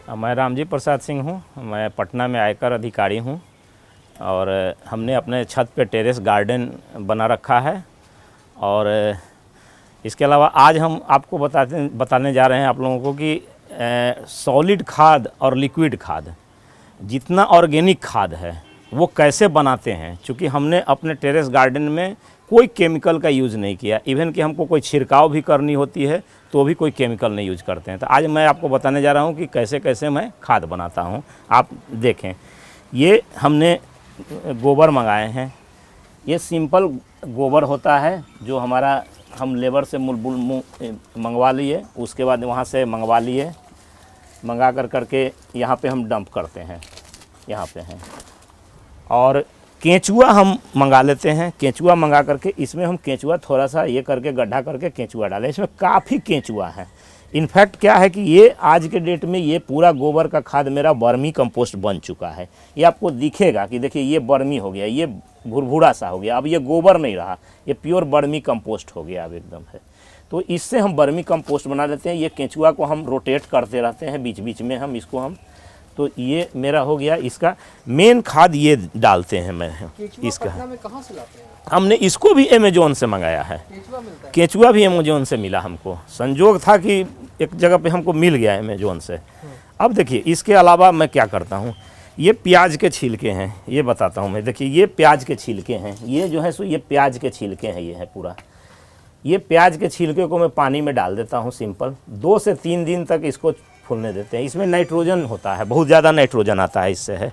मैं रामजी प्रसाद सिंह हूँ। मैं पटना में आयकर अधिकारी हूँ और हमने अपने छत पे टेरेस गार्डन बना रखा है। और इसके अलावा आज हम आपको बताने जा रहे हैं आप लोगों को कि सॉलिड खाद और लिक्विड खाद, जितना ऑर्गेनिक खाद है वो कैसे बनाते हैं। चूँकि हमने अपने टेरेस गार्डन में कोई केमिकल का यूज़ नहीं किया, इवन कि हमको कोई छिड़काव भी करनी होती है तो भी कोई केमिकल नहीं यूज करते हैं। तो आज मैं आपको बताने जा रहा हूँ कि कैसे कैसे मैं खाद बनाता हूँ। आप देखें, ये हमने गोबर मंगाए हैं। ये सिंपल गोबर होता है जो हमारा हम लेबर से मंगवा लिए, उसके बाद वहाँ से मंगवा लिए, मंगा करके यहाँ पे हम डंप करते हैं। यहाँ पे हैं। और केंचुआ हम मंगा लेते हैं। केंचुआ मंगा करके इसमें हम केंचुआ थोड़ा सा ये करके गड्ढा करके केंचुआ डालें। इसमें काफ़ी केंचुआ है। इनफैक्ट क्या है कि ये आज के डेट में ये पूरा गोबर का खाद मेरा वर्मी कंपोस्ट बन चुका है। ये आपको दिखेगा कि देखिए ये वर्मी हो गया, ये भुरभुरा सा हो गया। अब ये गोबर नहीं रहा, ये प्योर वर्मी कंपोस्ट हो गया अब एकदम है। तो इससे हम वर्मी कंपोस्ट बना लेते हैं। ये केंचुआ को हम रोटेट करते रहते हैं बीच बीच में हम इसको तो ये मेरा हो गया। इसका मेन खाद ये डालते हैं मैं इसका। में कहाँ से लाते हैं? हमने इसको भी अमेजोन से मंगाया है। केंचुआ भी अमेजोन से मिला हमको। संजोग था कि एक जगह पे हमको मिल गया अमेजोन से। अब देखिए इसके अलावा मैं क्या करता हूँ, ये प्याज के छिलके हैं, ये बताता हूँ मैं। देखिए ये प्याज के छिलके हैं, ये जो है सो ये प्याज के छिलके हैं, ये है पूरा। ये प्याज के छिलके को मैं पानी में डाल देता हूँ सिंपल। 2 से 3 दिन तक इसको फूलने देते हैं। इसमें नाइट्रोजन होता है, बहुत ज़्यादा नाइट्रोजन आता है इससे है।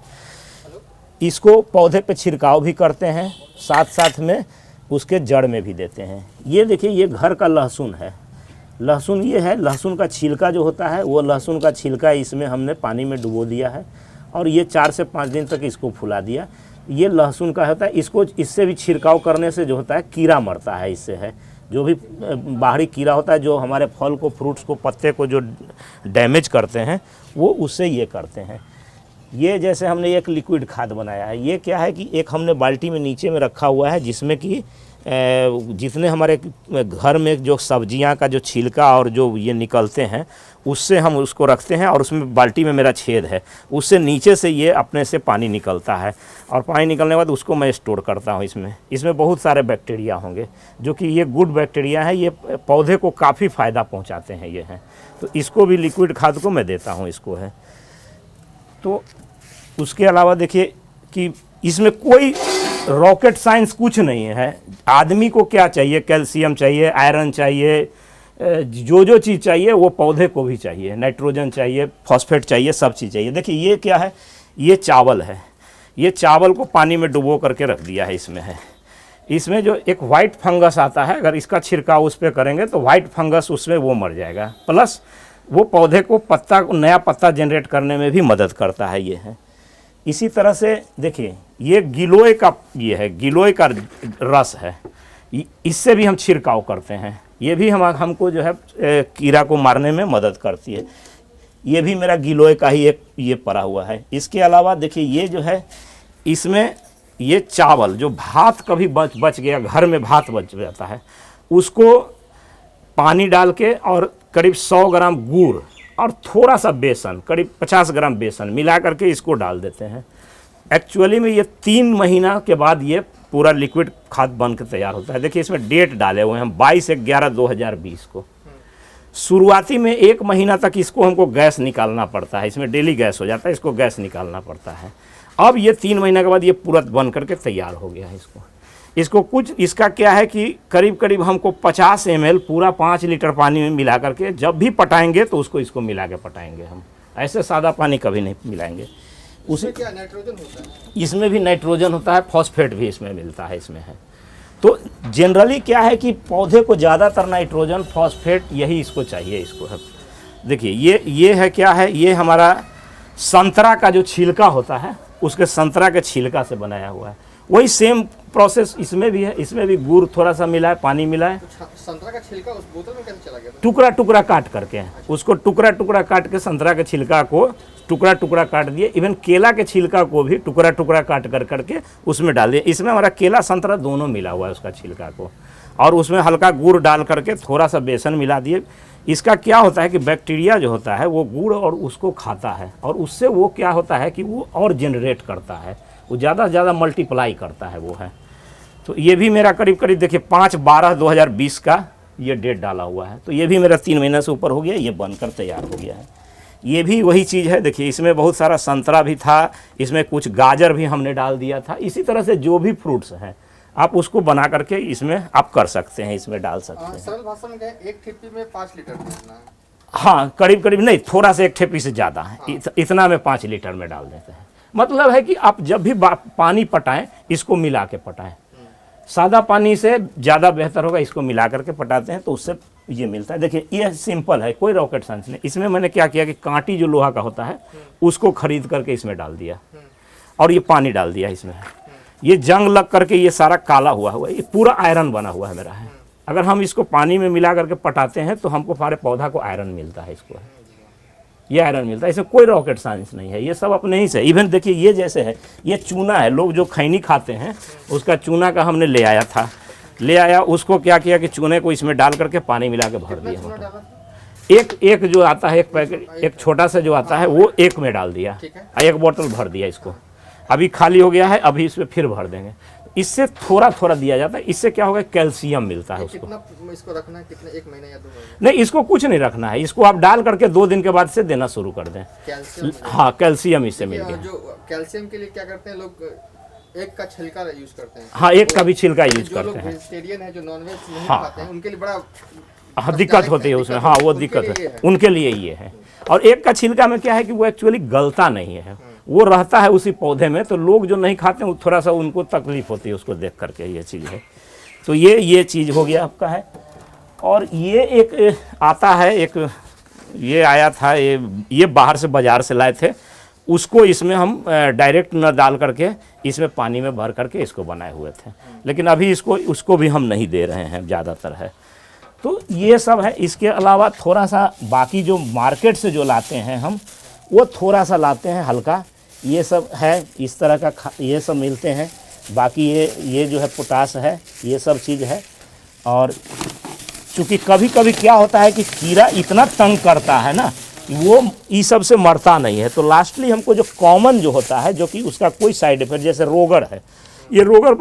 इसको पौधे पे छिड़काव भी करते हैं, साथ साथ में उसके जड़ में भी देते हैं। ये देखिए ये घर का लहसुन है। लहसुन ये है, लहसुन का छिलका जो होता है वो लहसुन का छिलका इसमें हमने पानी में डुबो दिया है और ये 4 से 5 दिन तक इसको फुला दिया। ये लहसुन का होता है। इसको इससे भी छिड़काव करने से जो होता है कीड़ा मरता है इससे है। जो भी बाहरी कीड़ा होता है जो हमारे फल को, फ्रूट्स को, पत्ते को जो डैमेज करते हैं वो उससे ये करते हैं। ये जैसे हमने एक लिक्विड खाद बनाया है। ये क्या है कि एक हमने बाल्टी में नीचे में रखा हुआ है जिसमें कि जितने हमारे घर में जो सब्जियां का जो छिलका और जो ये निकलते हैं उससे हम उसको रखते हैं। और उसमें बाल्टी में मेरा छेद है, उससे नीचे से ये अपने से पानी निकलता है और पानी निकलने के बाद उसको मैं स्टोर करता हूँ इसमें बहुत सारे बैक्टीरिया होंगे जो कि ये गुड बैक्टीरिया है। ये पौधे को काफ़ी फ़ायदा पहुँचाते हैं ये हैं। तो इसको भी लिक्विड खाद को मैं देता हूँ इसको है। तो उसके अलावा देखिए कि इसमें कोई रॉकेट साइंस कुछ नहीं है। आदमी को क्या चाहिए, कैल्शियम चाहिए, आयरन चाहिए, जो चीज़ चाहिए वो पौधे को भी चाहिए। नाइट्रोजन चाहिए, फॉस्फेट चाहिए, सब चीज़ चाहिए। देखिए ये क्या है, ये चावल है। ये चावल को पानी में डुबो करके रख दिया है इसमें है। इसमें जो एक वाइट फंगस आता है, अगर इसका छिड़काव उस पर करेंगे तो वाइट फंगस उसमें वो मर जाएगा। प्लस वो पौधे को नया पत्ता जनरेट करने में भी मदद करता है ये है। इसी तरह से देखिए ये गिलोय का ये है, गिलोय का रस है। इससे भी हम छिड़काव करते हैं। ये भी हमको जो है कीड़ा को मारने में मदद करती है। ये भी मेरा गिलोय का ही एक ये पड़ा हुआ है। इसके अलावा देखिए ये जो है इसमें ये चावल जो भात कभी बच गया, घर में भात बच जाता है, उसको पानी डाल के और करीब 100 ग्राम गुड़ और थोड़ा सा बेसन, करीब 50 ग्राम बेसन मिला करके इसको डाल देते हैं। एक्चुअली में ये 3 महीना के बाद ये पूरा लिक्विड खाद बन के तैयार होता है। देखिए इसमें डेट डाले हुए हैं 22/11/2020 को। शुरुआती में 1 महीना तक इसको हमको गैस निकालना पड़ता है। इसमें डेली गैस हो जाता है, इसको गैस निकालना पड़ता है। अब ये 3 महीने के बाद ये पूरा बन करके तैयार हो गया है। इसको कुछ इसका क्या है कि करीब करीब हमको 50 ml पूरा 5 लीटर पानी में मिला करके जब भी पटाएंगे तो इसको मिला के पटाएंगे हम। ऐसे सादा पानी कभी नहीं मिलाएंगे। उसमें क्या नाइट्रोजन होता है? इसमें भी नाइट्रोजन होता है, फॉस्फेट भी इसमें मिलता है इसमें है। तो जनरली क्या है कि पौधे को ज़्यादातर नाइट्रोजन, फॉस्फेट यही इसको चाहिए। इसको है देखिए ये है क्या है, ये हमारा संतरा का जो छिलका होता है उसके संतरा के छिलका से बनाया हुआ है। वही सेम प्रोसेस इसमें भी है। इसमें भी गुड़ थोड़ा सा मिला है, पानी मिला है। तो संतरा का छिलका उस बोतल में कैसे चला गया? टुकड़ा टुकड़ा काट करके उसको टुकड़ा काट के संतरा के छिलका को टुकड़ा काट दिए। इवन केला के छिलका को भी टुकड़ा काट करके उसमें डाल दिए। इसमें हमारा केला संतरा दोनों मिला हुआ है उसका छिलका को। और उसमें हल्का गुड़ डाल करके थोड़ा सा बेसन मिला दिए। इसका क्या होता है कि बैक्टीरिया जो होता है वो गुड़ और उसको खाता है, और उससे वो क्या होता है कि वो और जनरेट करता है, वो ज़्यादा से ज़्यादा मल्टीप्लाई करता है वो है। तो ये भी मेरा करीब करीब देखिए 5/12/2020 का ये डेट डाला हुआ है, तो ये भी मेरा 3 महीने से ऊपर हो गया, ये बनकर तैयार हो गया है। ये भी वही चीज़ है, देखिए इसमें बहुत सारा संतरा भी था, इसमें कुछ गाजर भी हमने डाल दिया था। इसी तरह से जो भी फ्रूट्स हैं आप उसको बना करके इसमें आप कर सकते हैं, इसमें डाल सकते हैं। सरल भाषा में कहें, एक ठेपी में 5 लीटर देना है। हाँ, करीब करीब नहीं, थोड़ा सा एक ठेपी से ज़्यादा है, इतना में 5 लीटर में डाल देते हैं। मतलब है कि आप जब भी पानी पटाएं इसको मिला के पटाएं, सादा पानी से ज़्यादा बेहतर होगा, इसको मिला करके पटाते हैं तो उससे ये मिलता है। देखिए ये सिंपल है, कोई रॉकेट साइंस नहीं। इसमें मैंने क्या किया कि कांटी जो लोहा का होता है उसको खरीद करके इसमें डाल दिया, और ये पानी डाल दिया इसमें। ये जंग लग करके ये सारा काला हुआ हुआ है, ये पूरा आयरन बना हुआ है मेरा है। अगर हम इसको पानी में मिला करके पटाते हैं तो हमको हमारे पौधा को आयरन मिलता है, इसको ये आयरन मिलता है। इसमें कोई रॉकेट साइंस नहीं है, ये सब अपने ही से। इवन देखिए ये जैसे है, ये चूना है, लोग जो खैनी खाते हैं उसका चूना का हमने ले आया था, ले आया उसको क्या किया कि चूने को इसमें डाल करके पानी मिला के भर दिया। एक जो आता है, एक पैकेट, एक छोटा सा जो आता है वो एक में डाल दिया, एक बोतल भर दिया इसको। अभी खाली हो गया है, अभी इसमें फिर भर देंगे। इससे थोड़ा थोड़ा दिया जाता है, इससे क्या होगा कैल्शियम मिलता है उसको। कितना इसको रखना है, कितना, 1 महीना या 2 महीने? नहीं, इसको कुछ नहीं रखना है, इसको आप डाल करके 2 दिन के बाद से देना शुरू कर दें। कैल्शियम, हाँ, कैल्शियम इससे मिल गया। जो कैल्शियम के लिए क्या करते हैं लोग, एक का छिलका यूज करते हैं। हाँ, एक का भी छिलका यूज जो करते लोग हैं। वेजिटेरियन है, जो नॉनवेज नहीं हाँ, खाते हैं, उनके लिए बड़ा हाँ दिक्कत होती है उसमें। हाँ, वो दिक्कत है, उनके लिए ये है। और एक का छिलका में क्या है कि वो एक्चुअली गलता नहीं है, वो रहता है उसी पौधे में, तो लोग जो नहीं खाते हैं थोड़ा सा उनको तकलीफ होती है उसको देख करके, ये चीज़ है। तो ये चीज़ हो गया आपका है। और ये एक आता है, एक ये आया था, ये बाहर से बाज़ार से लाए थे, उसको इसमें हम डायरेक्ट न डाल करके इसमें पानी में भर करके इसको बनाए हुए थे, लेकिन अभी उसको भी हम नहीं दे रहे हैं ज़्यादातर है। तो ये सब है। इसके अलावा थोड़ा सा बाकी जो मार्केट से जो लाते हैं हम, वो थोड़ा सा लाते हैं हल्का, ये सब है इस तरह का ये सब मिलते हैं। बाकी ये जो है पोटास है, ये सब चीज़ है। और चूँकि कभी कभी क्या होता है कि कीड़ा इतना तंग करता है ना, वो इस सब से मरता नहीं है, तो लास्टली हमको जो कॉमन जो होता है, जो कि उसका कोई साइड इफेक्ट, जैसे रोगड़ है, ये रोगड़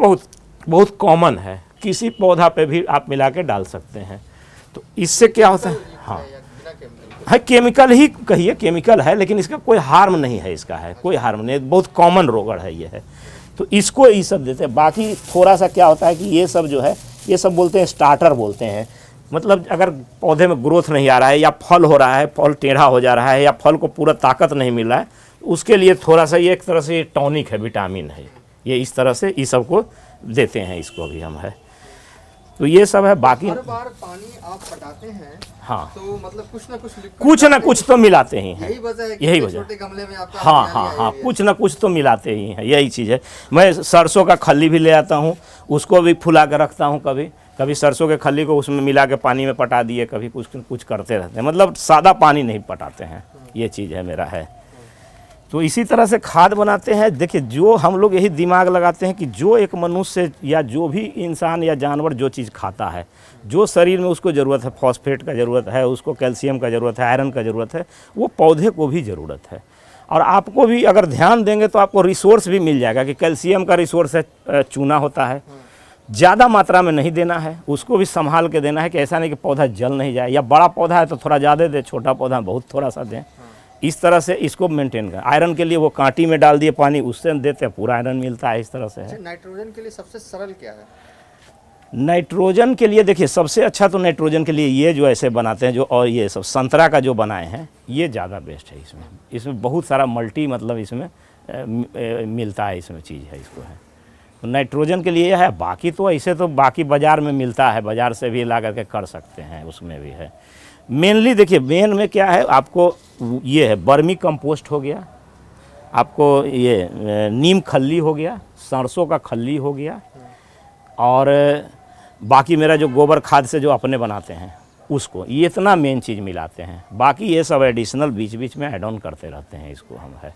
बहुत कॉमन है, किसी पौधा पे भी आप मिला के डाल सकते हैं। तो इससे क्या होता है, हाँ केमिकल ही कहिए, केमिकल है, लेकिन इसका कोई हार्म नहीं है, इसका है कोई हार्म नहीं, बहुत कॉमन रोगड़ है ये है। तो इसको ये सब देते हैं। बाकी थोड़ा सा क्या होता है कि ये सब जो है, ये सब बोलते हैं स्टार्टर बोलते हैं, मतलब अगर पौधे में ग्रोथ नहीं आ रहा है, या फल हो रहा है, फल टेढ़ा हो जा रहा है, या फल को पूरा ताकत नहीं मिल रहा है, उसके लिए थोड़ा सा ये एक तरह से टॉनिक है, विटामिन है, ये इस तरह से इस सब को देते हैं, इसको भी हम है। तो ये सब है। बाकी हर बार पानी आप पटाते हैं, हाँ, तो मतलब कुछ ना कुछ तो मिलाते ही हैं, यही वजह है कि यही वजह, छोटे गमले में आपका हाँ, कुछ ना कुछ तो मिलाते ही हैं, यही चीज़ है। मैं सरसों का खल्ली भी ले आता हूँ, उसको भी फुला कर रखता हूँ, कभी सरसों के खल्ली को उसमें मिला के पानी में पटा दिए, कभी कुछ करते रहते हैं, मतलब सादा पानी नहीं पटाते हैं, ये चीज़ है मेरा है। तो इसी तरह से खाद बनाते हैं। देखिए, जो हम लोग यही दिमाग लगाते हैं कि जो एक मनुष्य या जो भी इंसान या जानवर जो चीज़ खाता है, जो शरीर में उसको ज़रूरत है, फॉस्फेट का ज़रूरत है, उसको कैल्शियम का ज़रूरत है, आयरन का ज़रूरत है, वो पौधे को भी ज़रूरत है। और आपको भी अगर ध्यान देंगे तो आपको रिसोर्स भी मिल जाएगा कि कैल्शियम का रिसोर्स है, चूना होता है, ज़्यादा मात्रा में नहीं देना है, उसको भी संभाल के देना है कि ऐसा नहीं कि पौधा जल नहीं जाए, या बड़ा पौधा है तो थोड़ा ज़्यादा दे, छोटा पौधा बहुत थोड़ा सा दें, इस तरह से इसको मेंटेन करें। आयरन के लिए वो कांटी में डाल दिए पानी, उससे देते हैं, पूरा आयरन मिलता है, इस तरह से है। नाइट्रोजन के लिए सबसे सरल क्या है? नाइट्रोजन के लिए देखिए सबसे अच्छा तो नाइट्रोजन के लिए ये जो ऐसे बनाते हैं जो, और ये सब संतरा का जो बनाए हैं, ये ज़्यादा बेस्ट है। इसमें बहुत सारा मल्टी मतलब इसमें मिलता है, इसमें चीज़ है, इसको है। तो नाइट्रोजन के लिए है। बाकी तो ऐसे तो बाकी बाज़ार में मिलता है, बाज़ार से भी ला करके कर सकते हैं, उसमें भी है। मेनली देखिए, मेन में क्या है, आपको ये है वर्मी कंपोस्ट हो गया, आपको ये नीम खल्ली हो गया, सरसों का खल्ली हो गया, और बाकी मेरा जो गोबर खाद से जो अपने बनाते हैं उसको, ये इतना मेन चीज़ मिलाते हैं। बाकी ये सब एडिशनल बीच बीच में ऐड ऑन करते रहते हैं, इसको हम है,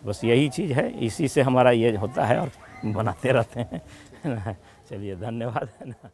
बस यही चीज़ है, इसी से हमारा ये होता है और बनाते रहते हैं। चलिए, धन्यवाद है ना।